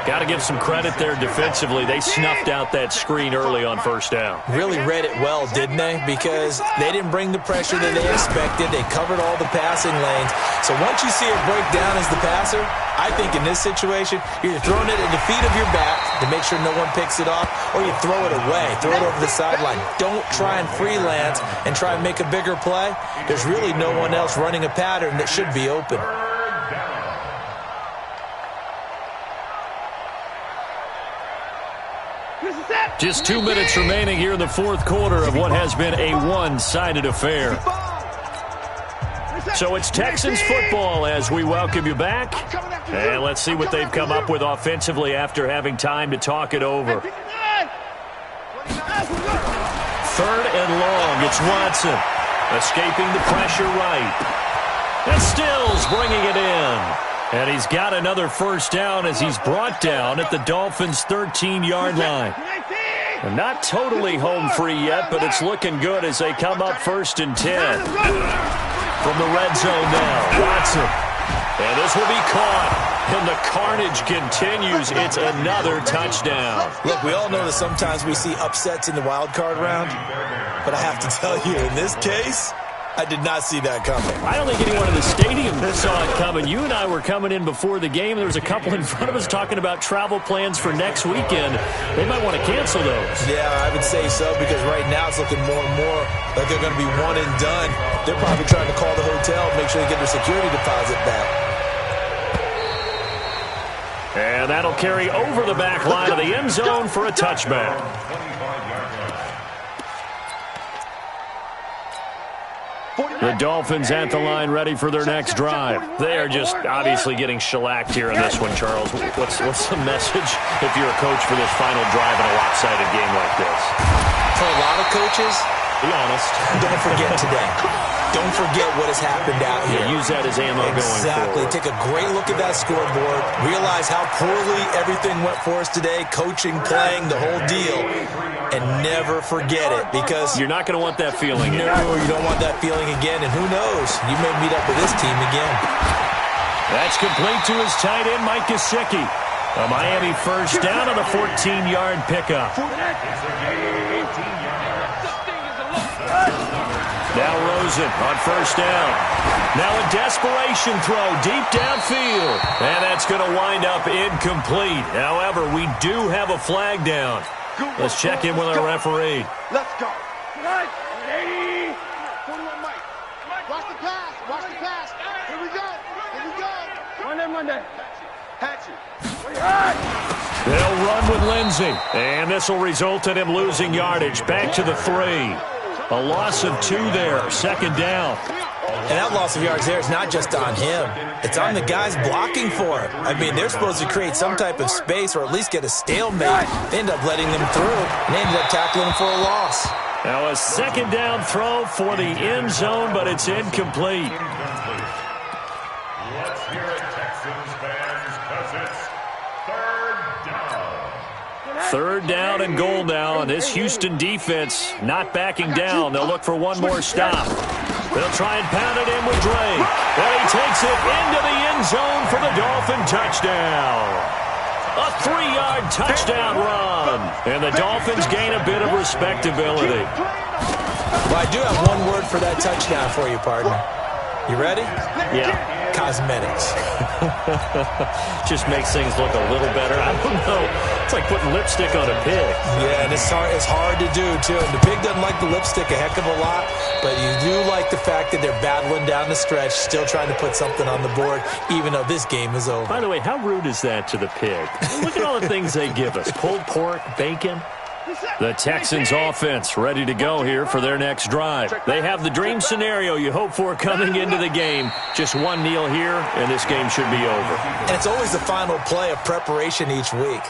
Got to give some credit there defensively. They snuffed out that screen early on first down. Really read it well, didn't they? Because they didn't bring the pressure that they expected. They covered all the passing lanes. So once you see it break down as the passer, I think in this situation, you're throwing it at the feet of your back to make sure no one picks it off, or you throw it away, throw it over the sideline. Don't try and freelance and try and make a bigger play. There's really no one else running a pattern that should be open. Just 2 minutes remaining here in the fourth quarter of what has been a one-sided affair. So it's Texans football as we welcome you back. And let's see what they've come up with offensively after having time to talk it over. 3rd and long. It's Watson escaping the pressure right. And Stills bringing it in. And he's got another first down as he's brought down at the Dolphins' 13-yard line. And not totally home free yet, but it's looking good as they come up 1st and 10. From the red zone now, Watson. And this will be caught. And the carnage continues. It's another touchdown. Look, we all know that sometimes we see upsets in the wild card round. But I have to tell you, in this case, I did not see that coming. I don't think anyone in the stadium saw it coming. You and I were coming in before the game. There was a couple in front of us talking about travel plans for next weekend. They might want to cancel those. Yeah, I would say so, because right now it's looking more and more like they're going to be one and done. They're probably trying to call the hotel, make sure they get their security deposit back. And that'll carry over the back line of the end zone for a touchback. The Dolphins at the line ready for their next drive. They are just obviously getting shellacked here in this one, Charles. What's the message if you're a coach for this final drive in a lopsided game like this? For a lot of coaches, Be honest. Don't forget today. Don't forget what has happened out here. Yeah, use that as ammo going forward. Exactly. Take a great look at that scoreboard. Realize how poorly everything went for us today. Coaching, playing, the whole deal. And never forget it, because you're not going to want that feeling again. No, you don't want that feeling again. And who knows? You may meet up with this team again. That's complete to his tight end, Mike Gesicki. A Miami first down on a 14-yard pickup. Now Rosen on first down. Now a desperation throw deep downfield. And that's going to wind up incomplete. However, we do have a flag down. Let's check in with our referee. Let's go. 80. 21 Mike. Watch the pass. Watch the pass. Here we go. Here we go. Monday. Hatchet. They'll run with Lindsey. And this will result in him losing yardage. Back to the 3. A loss of 2 there. Second down. And that loss of yards there is not just on him. It's on the guys blocking for him. I mean, they're supposed to create some type of space or at least get a stalemate. They end up letting them through, and they ended up tackling him for a loss. Now a second down throw for the end zone, but it's incomplete. Let's hear it, Texans fans, because it's third down. Third down and goal now, and this Houston defense not backing down. They'll look for one more stop. They'll try and pound it in with Drake. Well, he takes it into the end zone for the Dolphin touchdown. A 3-yard touchdown run. And the Dolphins gain a bit of respectability. Well, I do have one word for that touchdown for you, partner. You ready? Yeah. Cosmetics. Just makes things look a little better. I don't know. It's like putting lipstick on a pig. Yeah, and it's hard to do, too. And the pig doesn't like the lipstick a heck of a lot, but you do like the fact that they're battling down the stretch, still trying to put something on the board, even though this game is over. By the way, how rude is that to the pig? Look at all the things they give us. Pulled pork, bacon. The Texans offense ready to go here for their next drive. They have the dream scenario you hope for coming into the game. Just one kneel here, and this game should be over. And it's always the final play of preparation each week.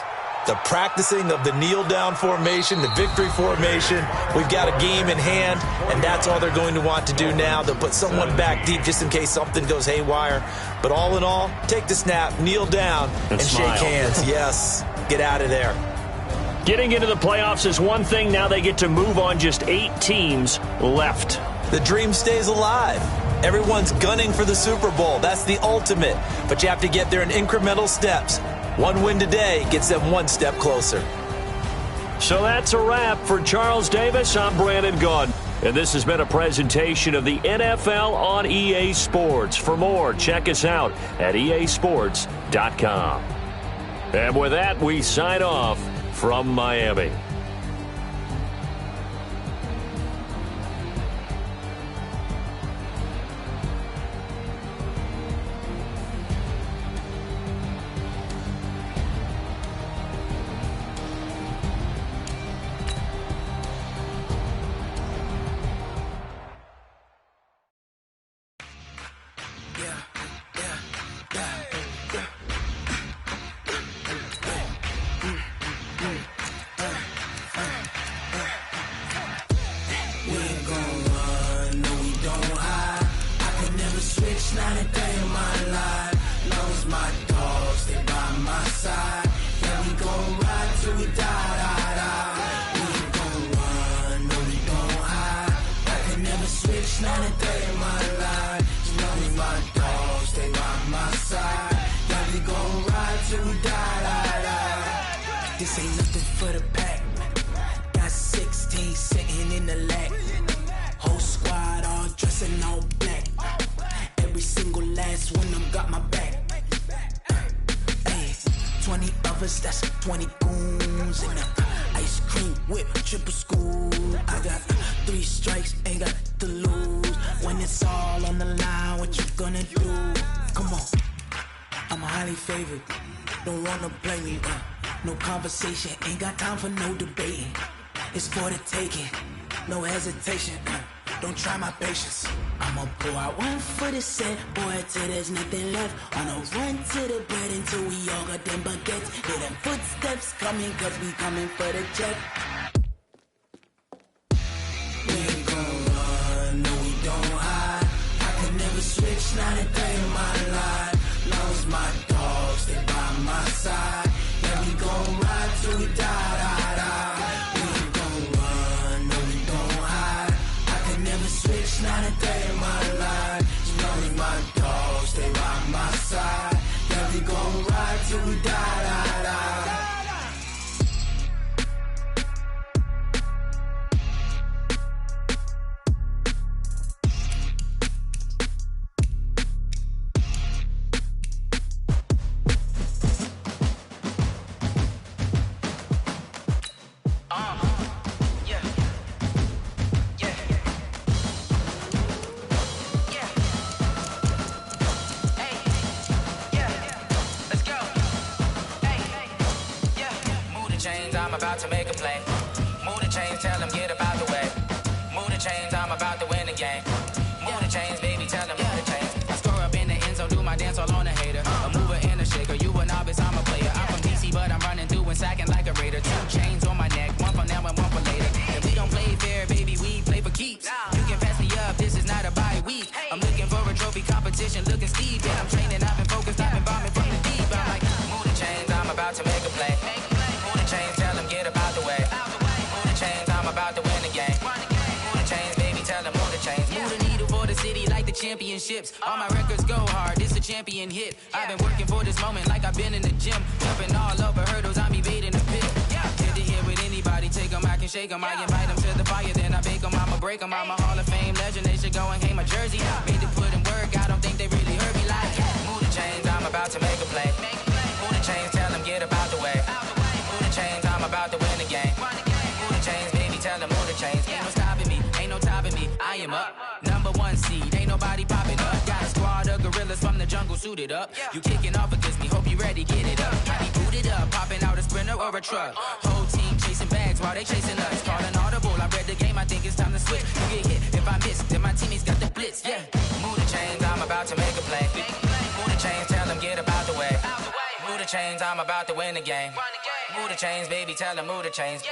The practicing of the kneel-down formation, the victory formation. We've got a game in hand, and that's all they're going to want to do now. They'll put someone back deep just in case something goes haywire. But all in all, take the snap, kneel down, and shake hands. Yes, get out of there. Getting into the playoffs is one thing. Now they get to move on. Just 8 teams left. The dream stays alive. Everyone's gunning for the Super Bowl. That's the ultimate. But you have to get there in incremental steps. One win today gets them one step closer. So that's a wrap for Charles Davis. I'm Brandon Gaudin. And this has been a presentation of the NFL on EA Sports. For more, check us out at easports.com. And with that, we sign off from Miami. This ain't nothing for the pack. Got 16 sitting in the lag. Whole squad all dressing all black. Every single last one of them got my back. Hey, 20 of us, that's 20 goons. And ice cream whip, triple school. I got 3 strikes, ain't got to lose. When it's all on the line, what you gonna do? Come on, I'm highly favored. Don't wanna play me, no conversation, ain't got time for no debating. It's for the taking, no hesitation. Don't try my patience. I'ma pour out one for the set, boy, till there's nothing left. On a run to the bread until we all got them baguettes. Hear them footsteps coming, cause we coming for the check. We ain't till we die, die, die. I'm about to make a play. Move the chains, tell them get about the way. Move the chains, I'm about to win the game. Move the chains, baby, tell them move the chains. I score up in the end zone, do my dance all on a hater. A mover and a shaker, you a novice, I'm a player. I'm from DC, but I'm running through and sacking like a raider. 2 chains on my neck, one for now and one for later. And we don't play fair, baby, we play for keeps. You can pass me up, this is not a bye week. I'm looking for a trophy competition, looking steep. And I'm training, I've been focused, I've been bombing from the deep. I'm like, move the chains, I'm about to make a play. Move the chains, tell them get about the way. Move the chains, I'm about to win the game. Move the chains, baby, tell them move the chains. Move the needle for the city like the championships. All my records go hard, this a champion hit. I've been working for this moment like I've been in the gym. Jumping all over hurdles, I'm evading the pit. Good to hear with anybody, take them, I can shake them. I invite them to the fire, then I bake them, I'ma break them. I'm a Hall of Fame legend, they should go and hang my jersey. Made to put in work, I don't think they really heard me like. Move the chains, I'm about to make a play. Move the chains, tell them get about the way. Move the chains, I'm about to win the game. Move the chains, baby, tell them move the chains. Ain't no stopping me, ain't no topping me. I am up, #1 seed, ain't nobody popping up. Got a squad of gorillas from the jungle suited up. You kicking off against me, hope you ready, get it up. I be booted up, popping out a Sprinter or a truck. Whole team chasing bags while they chasing us. Call an audible, I read the game, I think it's time to switch. You get hit, if I miss, then my teammates got the blitz, yeah. Move the chains, I'm about to make a play. Move the chains, tell them get about the way. Move the chains, I'm about to win the game. Move the chains, baby, tell them move the chains.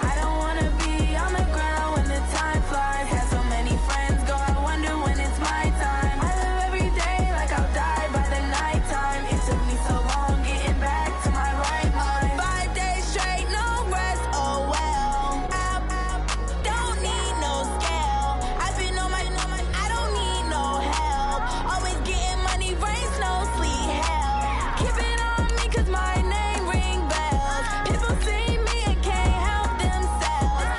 I don't wanna be on the ground when the time flies. Have so many friends go, I wonder when it's my time. I live every day like I'll die by the nighttime. It took me so long getting back to my right mind. 5 days straight, no rest, oh well. I don't need no scale. I've been on my, I don't need no help. Always getting money, rain, snow, sleet, hell. Keep it on me cause my name ring bells. People see me and can't help themselves.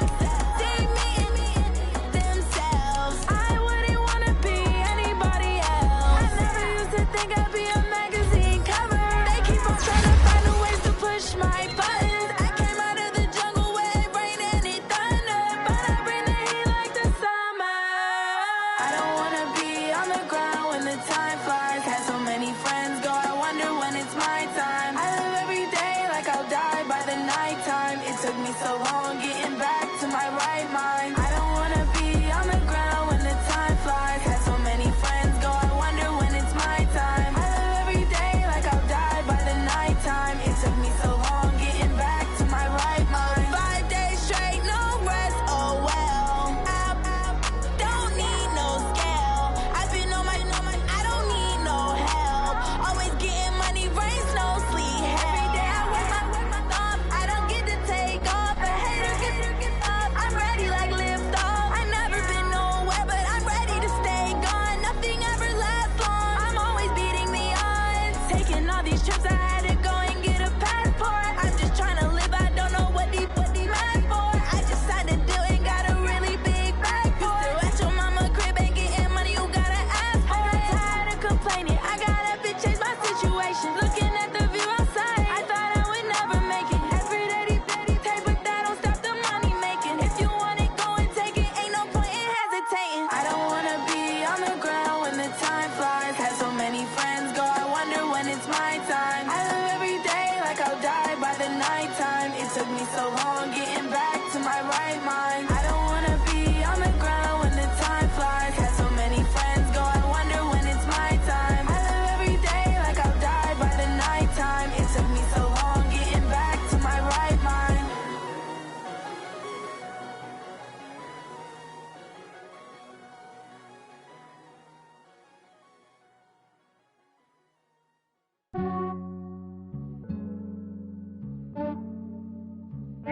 See me and themselves. I wouldn't wanna be anybody else. I never used to think I'd be a magazine cover. They keep on trying to find a ways to push my buttons. I came out of the jungle where it rained and it thundered, but I bring the heat like the summer. I don't wanna be on the ground when the time flies. Had so many friends go, I wonder when it's my time. I live every day like I'll die by the nighttime. It took me so long getting back to my right mind. I don't wanna be on the ground when the time flies. Had so many friends go, I wonder when it's my time. I live every day like I'll die by the nighttime. It took me so long getting back to my right mind. 5 days straight, no rest, oh well. I don't need no scale. I've been on my, I don't need no help. Always getting money, rain, snow, sleet, hell. Every day I work my thumb, I don't get to take off. But hey,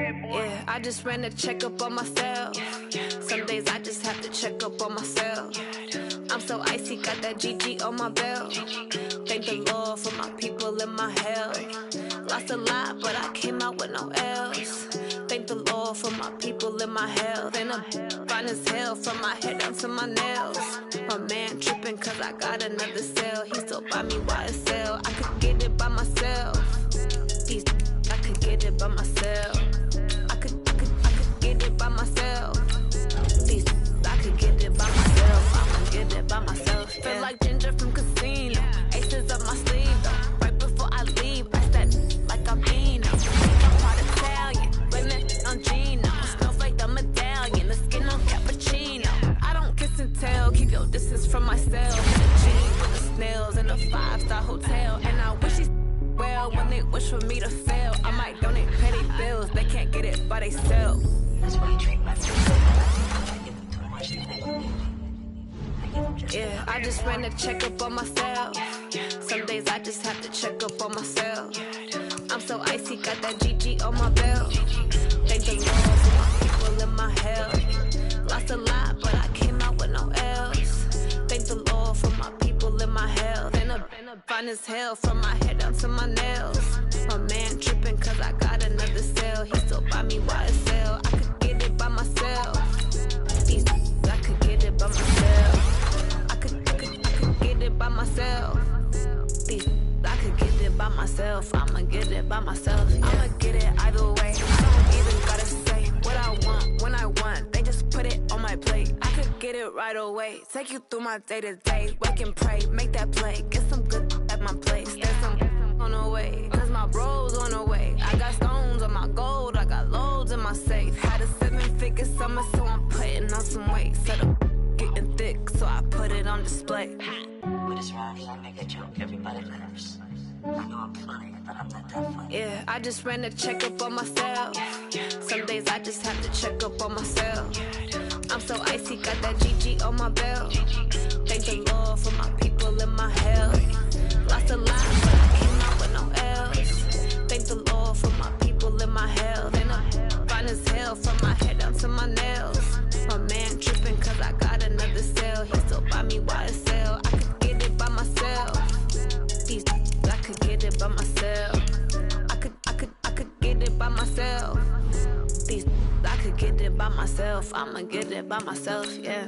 Yeah, I just ran a checkup on myself. Some days I just have to check up on myself. I'm so icy, got that GG on my belt. Thank the Lord for my people in my health. Lost a lot, but I came out with no L's. Thank the Lord for my people in my health. And I'm fine as hell from my head down to my nails. My man tripping cause I got another cell. He still buy me YSL. I could get it by myself. I could get it by myself. I could get it by myself. I could get it by myself. I'ma get it by myself. Feel like Ginger from Casino. Aces up my sleeve though. Right before I leave, I step like I'm Eno. I'm part Italian, women on Gino. Snowflake the medallion, the skin on cappuccino. I don't kiss and tell, keep your distance from myself. In a G with the snails in a 5-star hotel. And I wish these well when they wish for me to fail. I might donate petty bills, they can't get it by themselves. That's why you treat my friends. I give them too much and they don't need it. Yeah, I just ran a checkup on myself. Some days I just have to check up on myself. I'm so icy, got that GG on my belt. Thank the Lord for my people in my health. Lost a lot, but I came out with no L's. Thank the Lord for my people in my health. And I'm fine as hell from my head down to my nails. My man tripping cause I got another cell. He still buy me YSL. I could get it by myself. I could get it by myself. I could get it by myself. I could get it by myself. I'ma get it by myself. I'ma get it either way. I don't even gotta say what I want when I want. They just put it on my plate. I could get it right away. Take you through my day to day. Wake and pray, make that play. Get some good at my place. There's some on the way, cause my bro's on the way. I got stones on my gold. I got loads in my safe. Had a 7-figure summer, so I'm putting on some weight. Set up getting thick, so I put it on display. With this round here, I make a joke, everybody laughs. I know I'm funny, but I'm not that funny. Yeah, I just ran a checkup on myself. Some days I just have to check up on myself. I'm so icy, got that GG on my belt. Thank the Lord for my people in my health. Lost a lot, but I came out with no L's. Thank the Lord for my people in my health. And I'm fine as hell from my head down to my nails. My man tripping cause I got another cell. He still buy me YSL. I could get it by myself. I could get it by myself. I could get it by myself. I could get it by myself. I'ma get it by myself, yeah.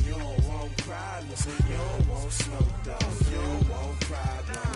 You don't want problems. You don't want smoke, dog. You don't want problems.